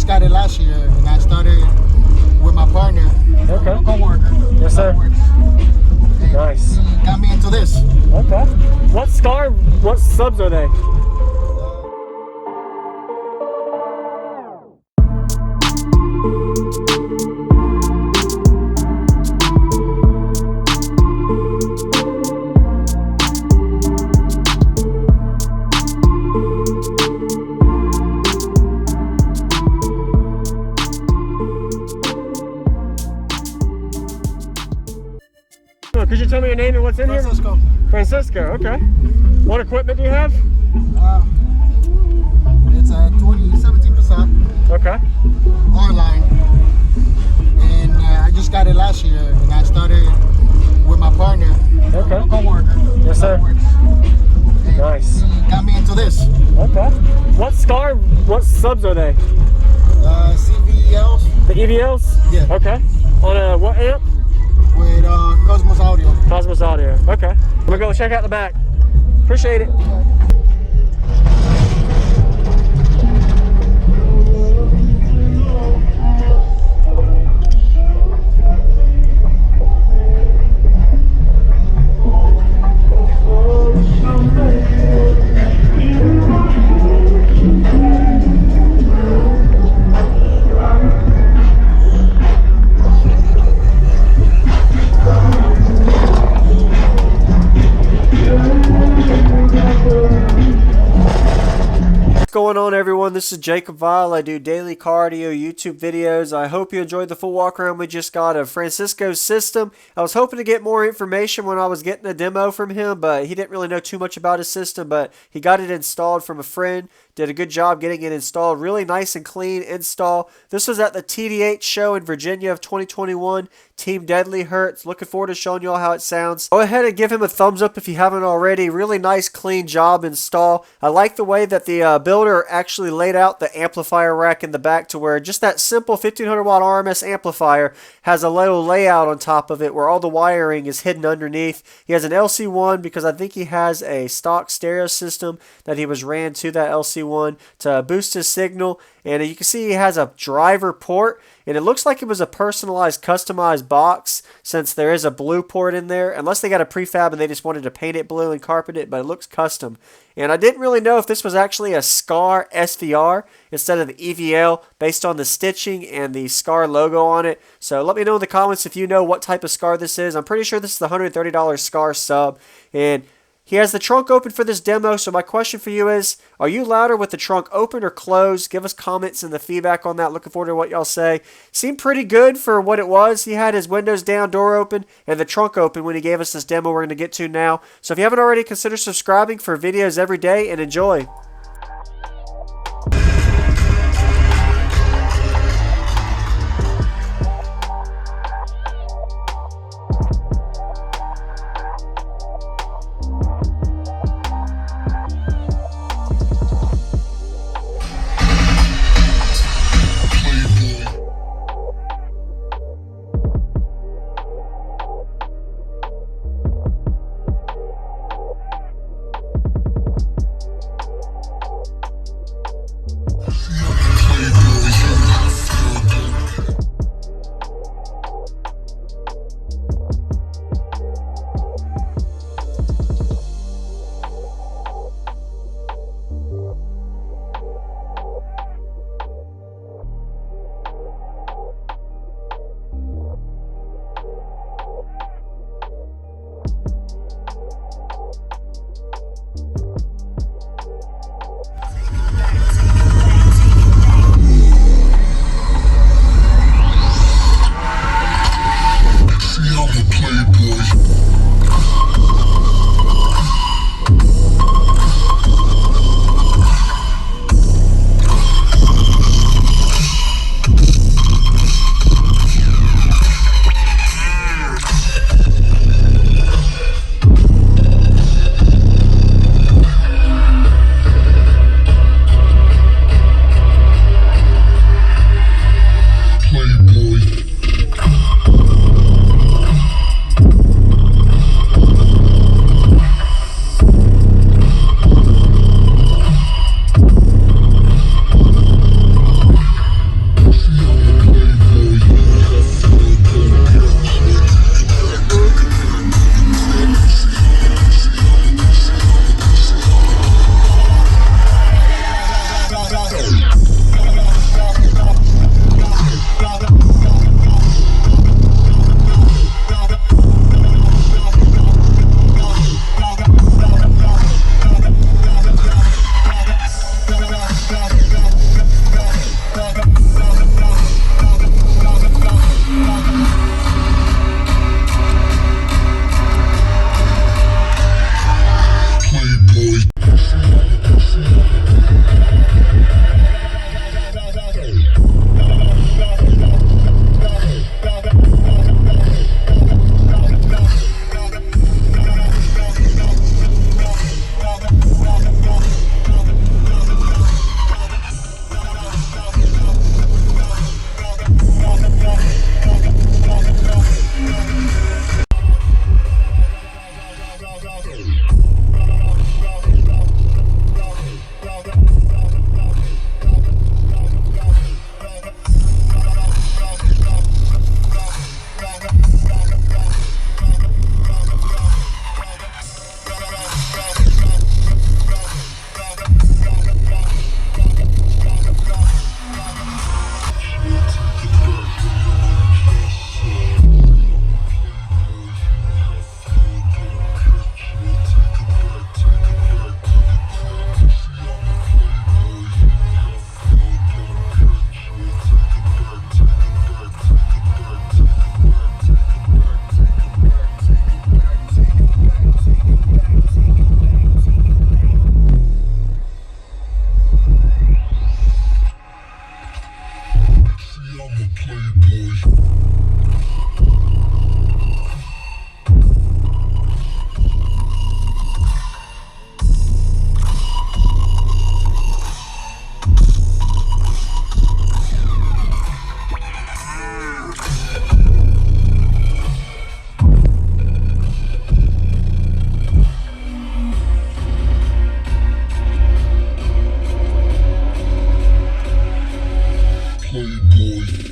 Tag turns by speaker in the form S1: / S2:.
S1: got it last year, and I started with my partner,
S2: Okay.
S1: co-worker.
S2: Yes, sir.
S1: And
S2: Nice.
S1: he got me into this.
S2: Okay. What subs are they? Could you tell me your name and what's in
S1: Francisco.
S2: here? Francisco, okay. What equipment do you have?
S1: It's a 2017
S2: Okay.
S1: R-Line, and I just got it last year, and I started with my partner,
S2: Okay.
S1: co-worker.
S2: Yes, sir.
S1: And
S2: Nice.
S1: he got me into this.
S2: Okay. What subs are they?
S1: CVLs
S2: The EVLs?
S1: Yeah.
S2: Okay. On what amp?
S1: with Cosmos Audio.
S2: Cosmos Audio. Okay. I'm gonna go check out the back. Appreciate it. What's going on, everyone? This is JacobViral. I do daily cardio YouTube videos. I hope you enjoyed the full walk around we just got of Francisco's system. I was hoping to get more information when I was getting a demo from him, but he didn't really know too much about his system, but he got it installed from a friend. Did a good job getting it installed. Really nice and clean install. This was at the TDH show in Virginia of 2021. Team Deadly Hurts. Looking forward to showing you all how it sounds. Go ahead and give him a thumbs up if you haven't already. Really nice, clean job install. I like the way that the builder actually laid out the amplifier rack in the back to where just that simple 1500 watt RMS amplifier has a little layout on top of it where all the wiring is hidden underneath. He has an LC1 because I think he has a stock stereo system that he was ran to that LC1 to boost his signal, and you can see he has a driver port, and it looks like it was a personalized customized box since there is a blue port in there, unless they got a prefab and they just wanted to paint it blue and carpet it, but it looks custom. And I didn't really know if this was actually a SCAR SVR instead of the EVL based on the stitching and the SCAR logo on it. So let me know in the comments if you know what type of SCAR this is. I'm pretty sure this is the $130 SCAR sub, and he has the trunk open for this demo, so my question for you is, are you louder with the trunk open or closed? Give us comments and the feedback on that. Looking forward to what y'all say. Seemed pretty good for what it was. He had his windows down, door open, and the trunk open when he gave us this demo we're going to get to now. So if you haven't already, consider subscribing for videos every day, and enjoy.
S3: I'm a playboy. Playboy.